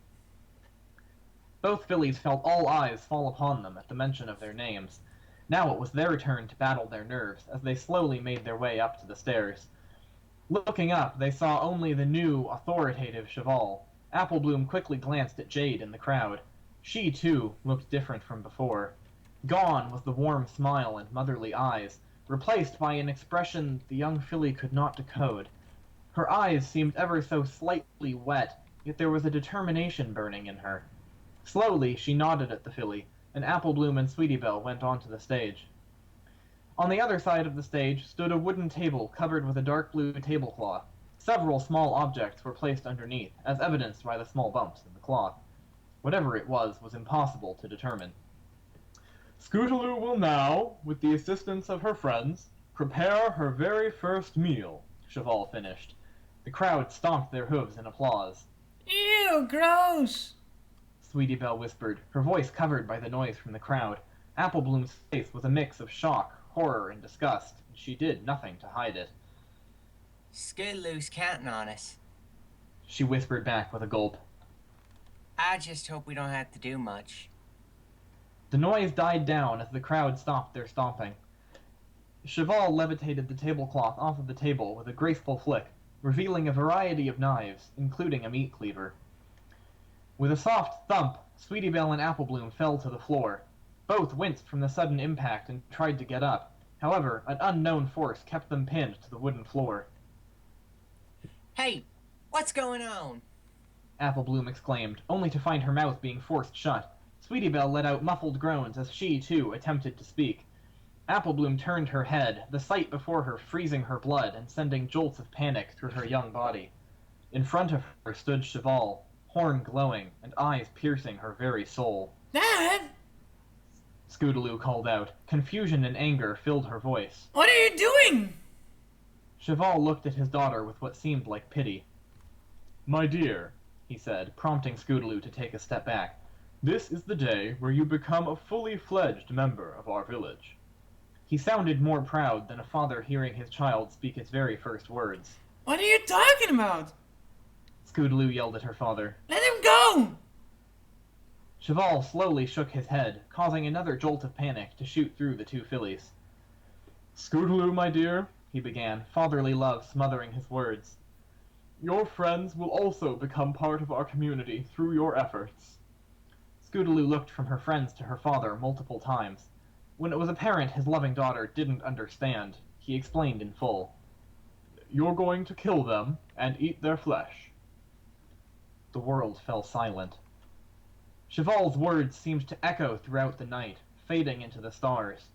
A: Both fillies felt all eyes fall upon them at the mention of their names. Now it was their turn to battle their nerves, as they slowly made their way up to the stairs. Looking up, they saw only the new, authoritative Cheval. Apple Bloom quickly glanced at Jade in the crowd. She, too, looked different from before. Gone was the warm smile and motherly eyes, replaced by an expression the young filly could not decode. Her eyes seemed ever so slightly wet, yet there was a determination burning in her. Slowly, she nodded at the filly, and Apple Bloom and Sweetie Belle went onto the stage. On the other side of the stage stood a wooden table covered with a dark blue tablecloth. Several small objects were placed underneath, as evidenced by the small bumps in the cloth. Whatever it was impossible to determine. "Scootaloo will now, with the assistance of her friends, prepare her very first meal," Cheval finished. The crowd stomped their hooves in applause.
B: Ew, gross!
A: Sweetie Belle whispered, her voice covered by the noise from the crowd. Apple Bloom's face was a mix of shock, horror, and disgust, and she did nothing to hide it.
C: Scootaloo's counting on us.
A: She whispered back with a gulp.
C: I just hope we don't have to do much.
A: The noise died down as the crowd stopped their stomping. Cheval levitated the tablecloth off of the table with a graceful flick, revealing a variety of knives, including a meat cleaver. With a soft thump, Sweetie Belle and Apple Bloom fell to the floor. Both winced from the sudden impact and tried to get up. However, an unknown force kept them pinned to the wooden floor.
C: Hey, what's going on?
A: Apple Bloom exclaimed, only to find her mouth being forced shut. Sweetie Belle let out muffled groans as she, too, attempted to speak. Apple Bloom turned her head, the sight before her freezing her blood and sending jolts of panic through her young body. In front of her stood Cheval, horn glowing and eyes piercing her very soul.
B: Dad!
A: Scootaloo called out. Confusion and anger filled her voice.
B: What are you doing?
A: Cheval looked at his daughter with what seemed like pity. "My dear," he said, prompting Scootaloo to take a step back, "this is the day where you become a fully fledged member of our village." He sounded more proud than a father hearing his child speak its very first words.
B: What are you talking about?
A: Scootaloo yelled at her father.
B: Let him go!
A: Cheval slowly shook his head, causing another jolt of panic to shoot through the two fillies. "Scootaloo, my dear," he began, fatherly love smothering his words, "your friends will also become part of our community through your efforts." Scootaloo looked from her friends to her father multiple times. When it was apparent his loving daughter didn't understand, he explained in full. "You're going to kill them and eat their flesh." The world fell silent. Cheval's words seemed to echo throughout the night, fading into the stars.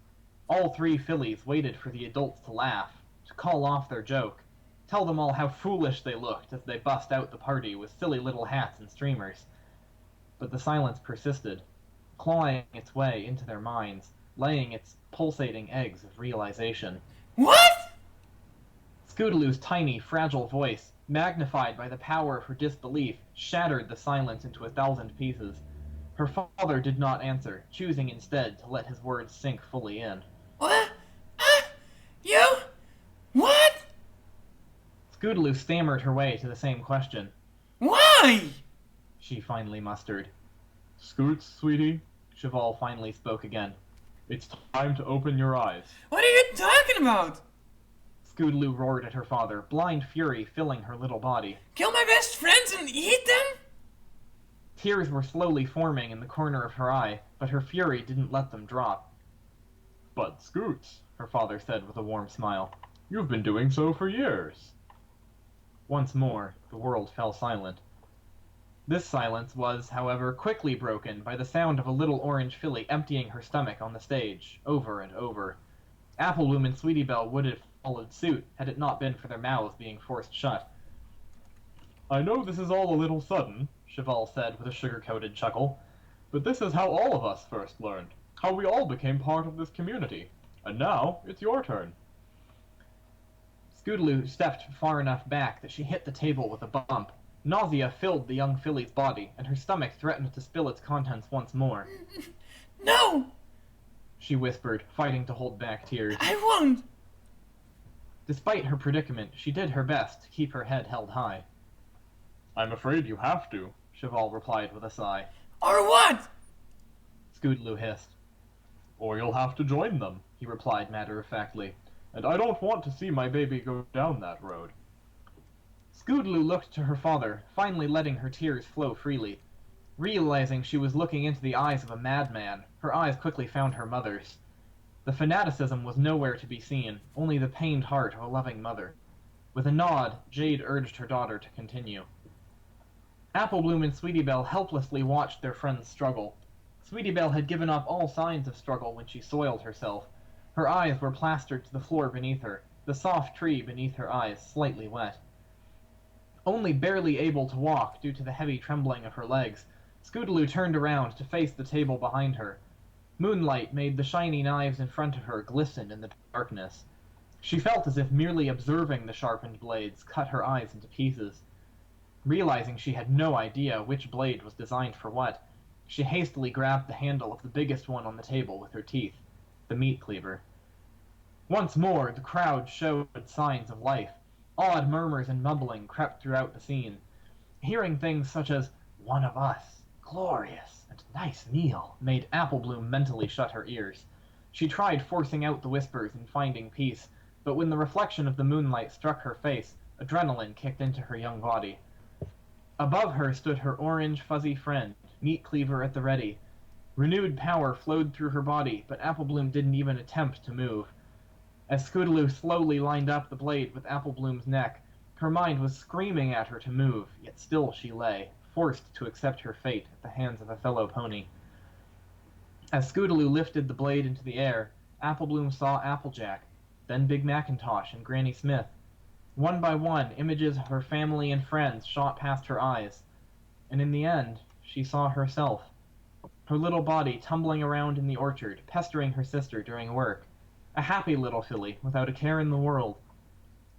A: All three fillies waited for the adults to laugh, to call off their joke, tell them all how foolish they looked as they bussed out the party with silly little hats and streamers. But the silence persisted, clawing its way into their minds, laying its pulsating eggs of realization.
B: What?
A: Scootaloo's tiny, fragile voice, magnified by the power of her disbelief, shattered the silence into 1,000 pieces. Her father did not answer, choosing instead to let his words sink fully in.
B: What? You? What?
A: Scootaloo stammered her way to the same question.
B: Why?
A: She finally mustered. Scoots, sweetie, Cheval finally spoke again. It's time to open your eyes.
B: What are you talking about?
A: Scootaloo roared at her father, blind fury filling her little body.
B: Kill my best friends and eat them?
A: Tears were slowly forming in the corner of her eye, but her fury didn't let them drop. But Scoots, her father said with a warm smile, you've been doing so for years. Once more, the world fell silent. This silence was, however, quickly broken by the sound of a little orange filly emptying her stomach on the stage, over and over. Bloom and Sweetie Belle would have followed suit had it not been for their mouths being forced shut. I know this is all a little sudden, Cheval said with a sugar-coated chuckle, but this is how all of us first learned, how we all became part of this community. And now, it's your turn. Scootaloo stepped far enough back that she hit the table with a bump. Nausea filled the young filly's body, and her stomach threatened to spill its contents once more.
B: No!
A: She whispered, fighting to hold back tears.
B: I won't!
A: Despite her predicament, she did her best to keep her head held high. I'm afraid you have to, Cheval replied with a sigh.
B: Or what?
A: Scootaloo hissed. Or you'll have to join them, he replied matter-of-factly. And I don't want to see my baby go down that road. Scootaloo looked to her father, finally letting her tears flow freely. Realizing she was looking into the eyes of a madman, her eyes quickly found her mother's. The fanaticism was nowhere to be seen, only the pained heart of a loving mother. With a nod, Jade urged her daughter to continue. Bloom and Sweetie Belle helplessly watched their friends struggle. Sweetie Belle had given up all signs of struggle when she soiled herself. Her eyes were plastered to the floor beneath her, the soft tree beneath her eyes slightly wet. Only barely able to walk due to the heavy trembling of her legs, Scootaloo turned around to face the table behind her. Moonlight made the shiny knives in front of her glisten in the darkness. She felt as if merely observing the sharpened blades cut her eyes into pieces. Realizing she had no idea which blade was designed for what, she hastily grabbed the handle of the biggest one on the table with her teeth, the meat cleaver. Once more, the crowd showed signs of life. Odd murmurs and mumbling crept throughout the scene. Hearing things such as, one of us, glorious, and nice meal, made Bloom mentally shut her ears. She tried forcing out the whispers and finding peace, but when the reflection of the moonlight struck her face, adrenaline kicked into her young body. Above her stood her orange, fuzzy friend, meat cleaver at the ready. Renewed power flowed through her body, but Bloom didn't even attempt to move. As Scootaloo slowly lined up the blade with Bloom's neck, her mind was screaming at her to move, yet still she lay, forced to accept her fate at the hands of a fellow pony. As Scootaloo lifted the blade into the air, Bloom saw Applejack, then Big Macintosh and Granny Smith. One by one, images of her family and friends shot past her eyes, and in the end, she saw herself. Her little body tumbling around in the orchard, pestering her sister during work. A happy little filly, without a care in the world.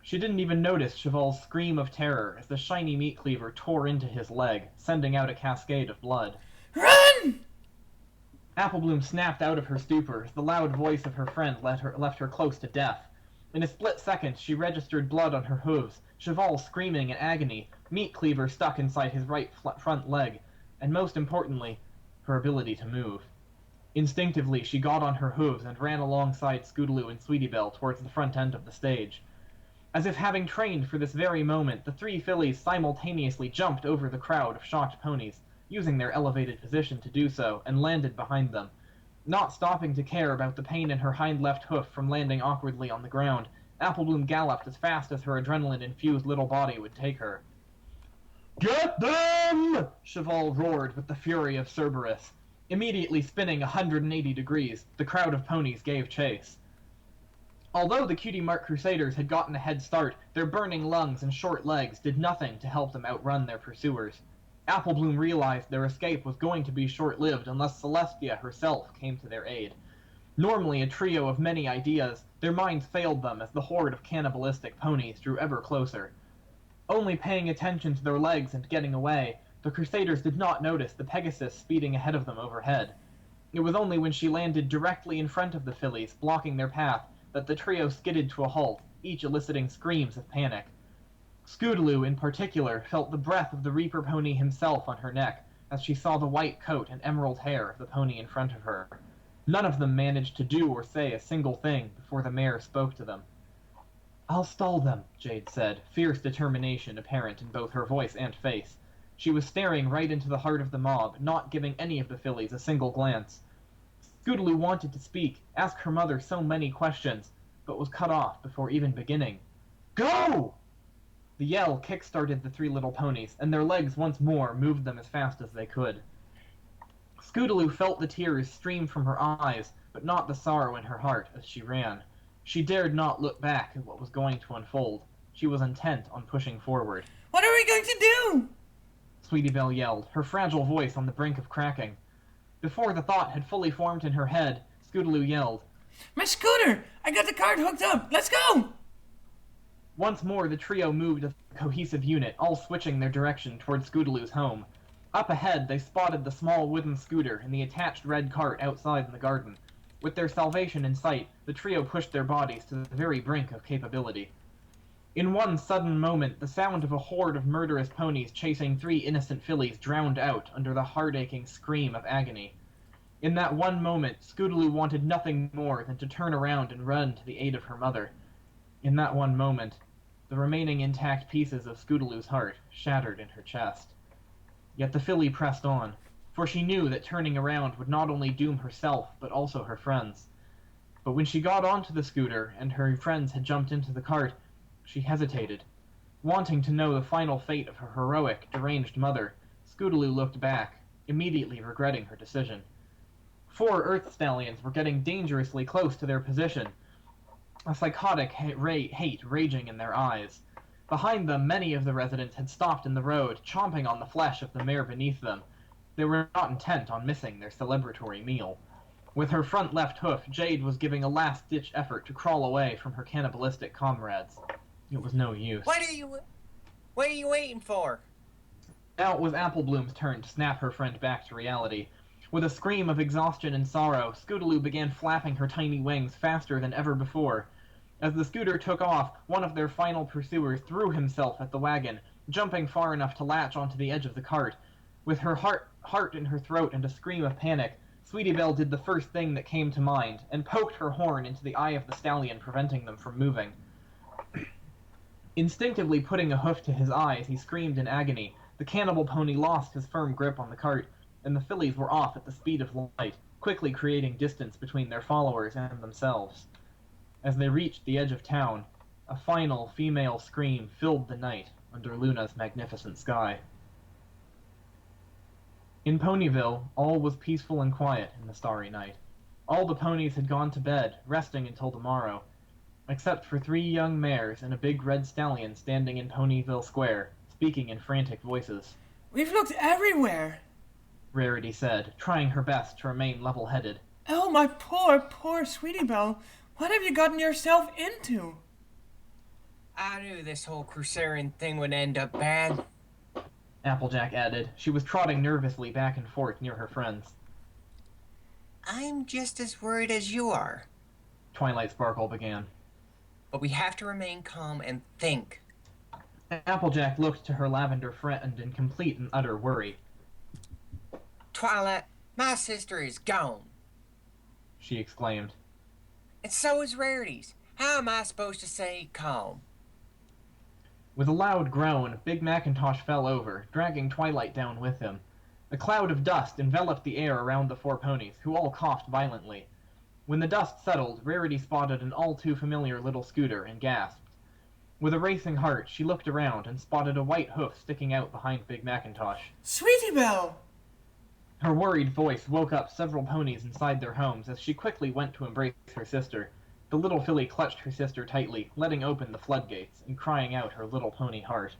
A: She didn't even notice Cheval's scream of terror as the shiny meat cleaver tore into his leg, sending out a cascade of blood.
B: Run!
A: Bloom snapped out of her stupor as the loud voice of her friend left her close to death. In a split second, she registered blood on her hooves, Cheval screaming in agony, meat cleaver stuck inside his right front leg, and most importantly, her ability to move. Instinctively, she got on her hooves and ran alongside Scootaloo and Sweetie Belle towards the front end of the stage. As if having trained for this very moment, the three fillies simultaneously jumped over the crowd of shocked ponies, using their elevated position to do so, and landed behind them. Not stopping to care about the pain in her hind left hoof from landing awkwardly on the ground, Bloom galloped as fast as her adrenaline-infused little body would take her. "Get them!" Cheval roared with the fury of Cerberus. Immediately spinning 180 degrees, the crowd of ponies gave chase. Although the Cutie Mark Crusaders had gotten a head start, their burning lungs and short legs did nothing to help them outrun their pursuers. Applebloom realized their escape was going to be short-lived unless Celestia herself came to their aid. Normally a trio of many ideas, their minds failed them as the horde of cannibalistic ponies drew ever closer. Only paying attention to their legs and getting away, the Crusaders did not notice the Pegasus speeding ahead of them overhead. It was only when she landed directly in front of the fillies, blocking their path, that the trio skidded to a halt, each eliciting screams of panic. Scootaloo, in particular, felt the breath of the Reaper pony himself on her neck, as she saw the white coat and emerald hair of the pony in front of her. None of them managed to do or say a single thing before the mare spoke to them. "I'll stall them," Jade said, fierce determination apparent in both her voice and face. She was staring right into the heart of the mob, not giving any of the fillies a single glance. Scootaloo wanted to speak, ask her mother so many questions, but was cut off before even beginning. "Go!" The yell kick-started the three little ponies, and their legs once more moved them as fast as they could. Scootaloo felt the tears stream from her eyes, but not the sorrow in her heart as she ran. She dared not look back at what was going to unfold. She was intent on pushing forward.
B: What are we going to do?
A: Sweetie Belle yelled, her fragile voice on the brink of cracking. Before the thought had fully formed in her head, Scootaloo yelled,
B: My scooter! I got the cart hooked up! Let's go!
A: Once more the trio moved as a cohesive unit, all switching their direction toward Scootaloo's home. Up ahead, they spotted the small wooden scooter and the attached red cart outside in the garden. With their salvation in sight, the trio pushed their bodies to the very brink of capability. In one sudden moment, the sound of a horde of murderous ponies chasing three innocent fillies drowned out under the heart-aching scream of agony. In that one moment, Scootaloo wanted nothing more than to turn around and run to the aid of her mother. In that one moment, the remaining intact pieces of Scootaloo's heart shattered in her chest. Yet the filly pressed on, for she knew that turning around would not only doom herself, but also her friends. But when she got onto the scooter, and her friends had jumped into the cart, she hesitated. Wanting to know the final fate of her heroic, deranged mother, Scootaloo looked back, immediately regretting her decision. 4 Earth Stallions were getting dangerously close to their position, a psychotic hate raging in their eyes. Behind them, many of the residents had stopped in the road, chomping on the flesh of the mare beneath them. They were not intent on missing their celebratory meal. With her front left hoof, Jade was giving a last-ditch effort to crawl away from her cannibalistic comrades. It was no use.
C: What are you waiting for?
A: Now it was Applebloom's turn to snap her friend back to reality. With a scream of exhaustion and sorrow, Scootaloo began flapping her tiny wings faster than ever before. As the scooter took off, one of their final pursuers threw himself at the wagon, jumping far enough to latch onto the edge of the cart. With her heart in her throat and a scream of panic, Sweetie Belle did the first thing that came to mind, and poked her horn into the eye of the stallion, preventing them from moving. Instinctively putting a hoof to his eye as he screamed in agony, the cannibal pony lost his firm grip on the cart, and the fillies were off at the speed of light, quickly creating distance between their followers and themselves. As they reached the edge of town, a final female scream filled the night under Luna's magnificent sky. In Ponyville, all was peaceful and quiet in the starry night. All the ponies had gone to bed, resting until tomorrow, except for 3 young mares and a big red stallion standing in Ponyville Square, speaking in frantic voices.
B: We've looked everywhere.
A: Rarity said, trying her best to remain level-headed.
B: Oh, my poor Sweetie Belle. What have you gotten yourself into?
C: I knew this whole crusading thing would end up bad.
A: Applejack added. She was trotting nervously back and forth near her friends.
C: I'm just as worried as you are.
A: Twilight Sparkle began.
C: But we have to remain calm and think.
A: Applejack looked to her lavender friend in complete and utter worry.
C: Twilight, my sister is gone,
A: she exclaimed.
C: and so is Rarity's. How am I supposed to say calm?
A: With a loud groan, Big Macintosh fell over, dragging Twilight down with him. A cloud of dust enveloped the air around the 4 ponies, who all coughed violently. When the dust settled, Rarity spotted an all-too-familiar little scooter and gasped. With a racing heart, she looked around and spotted a white hoof sticking out behind Big Macintosh.
B: Sweetie Belle!
A: Her worried voice woke up several ponies inside their homes as she quickly went to embrace her sister. The little filly clutched her sister tightly, letting open the floodgates and crying out her little pony heart.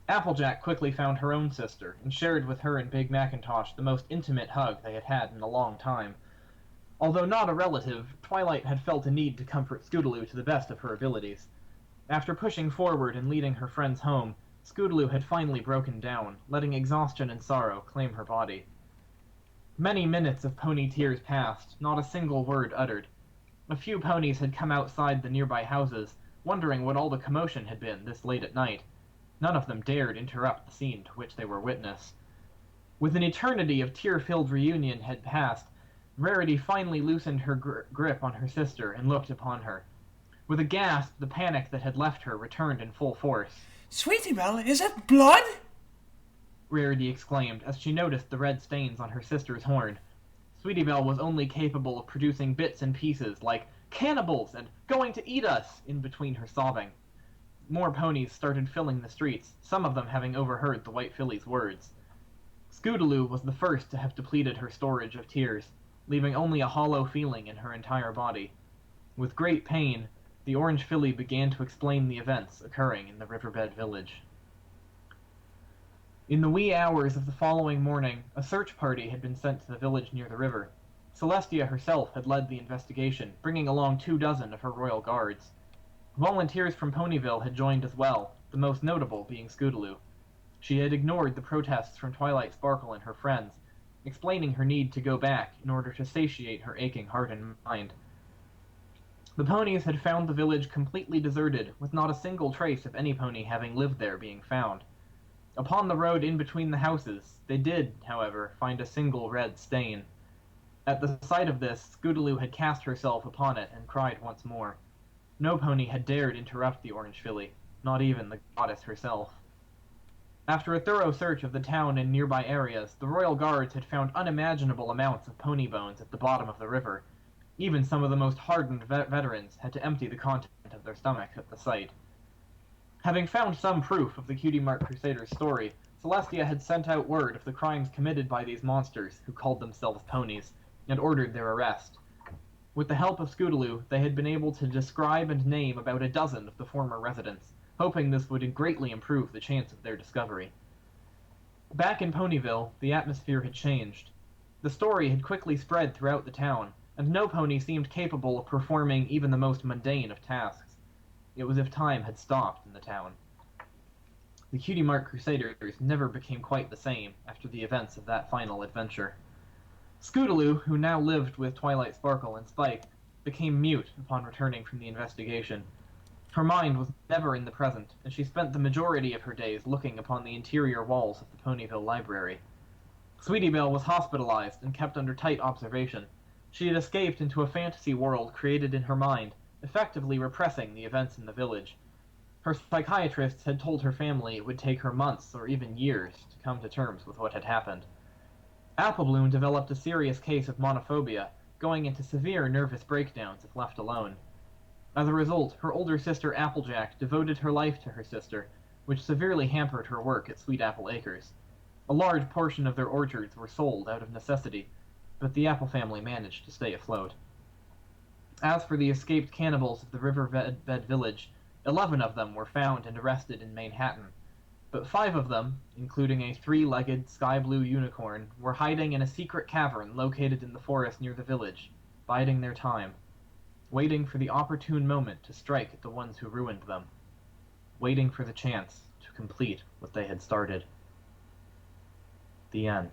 A: Applejack quickly found her own sister and shared with her and Big Macintosh the most intimate hug they had had in a long time. Although not a relative, Twilight had felt a need to comfort Scootaloo to the best of her abilities. After pushing forward and leading her friends home, Scootaloo had finally broken down, letting exhaustion and sorrow claim her body. Many minutes of pony tears passed, not a single word uttered. A few ponies had come outside the nearby houses, wondering what all the commotion had been this late at night. None of them dared interrupt the scene to which they were witness. With an eternity of tear-filled reunion had passed, Rarity finally loosened her grip on her sister and looked upon her. With a gasp, the panic that had left her returned in full force.
B: Sweetie Belle, is it blood?
A: Rarity exclaimed as she noticed the red stains on her sister's horn. Sweetie Belle was only capable of producing bits and pieces like "cannibals" and "going to eat us" in between her sobbing. More ponies started filling the streets, some of them having overheard the white filly's words. Scootaloo was the first to have depleted her storage of tears, leaving only a hollow feeling in her entire body. With great pain, the orange filly began to explain the events occurring in the Riverbed village. In the wee hours of the following morning, a search party had been sent to the village near the river. Celestia herself had led the investigation, bringing along 24 of her royal guards. Volunteers from Ponyville had joined as well, the most notable being Scootaloo. She had ignored the protests from Twilight Sparkle and her friends, explaining her need to go back in order to satiate her aching heart and mind. The ponies had found the village completely deserted, with not a single trace of any pony having lived there being found. Upon the road in between the houses, they did, however, find a single red stain. At the sight of this, Scootaloo had cast herself upon it and cried once more. No pony had dared interrupt the orange filly, not even the goddess herself. After a thorough search of the town and nearby areas, the royal guards had found unimaginable amounts of pony bones at the bottom of the river. Even some of the most hardened veterans had to empty the content of their stomachs at the sight. Having found some proof of the Cutie Mark Crusaders' story, Celestia had sent out word of the crimes committed by these monsters, who called themselves ponies, and ordered their arrest. With the help of Scootaloo, they had been able to describe and name about a dozen of the former residents, hoping this would greatly improve the chance of their discovery. Back in Ponyville, the atmosphere had changed. The story had quickly spread throughout the town, and no pony seemed capable of performing even the most mundane of tasks. It was as if time had stopped in the town. The Cutie Mark Crusaders never became quite the same after the events of that final adventure. Scootaloo, who now lived with Twilight Sparkle and Spike, became mute upon returning from the investigation. Her mind was never in the present, and she spent the majority of her days looking upon the interior walls of the Ponyville Library. Sweetie Belle was hospitalized and kept under tight observation. She had escaped into a fantasy world created in her mind, effectively repressing the events in the village. Her psychiatrists had told her family it would take her months or even years to come to terms with what had happened. Applebloom developed a serious case of monophobia, going into severe nervous breakdowns if left alone. As a result, her older sister Applejack devoted her life to her sister, which severely hampered her work at Sweet Apple Acres. A large portion of their orchards were sold out of necessity, but the Apple family managed to stay afloat. As for the escaped cannibals of the Riverbed village, 11 of them were found and arrested in Manhattan, but 5 of them, including a 3-legged sky-blue unicorn, were hiding in a secret cavern located in the forest near the village, biding their time, waiting for the opportune moment to strike at the ones who ruined them, waiting for the chance to complete what they had started. The end.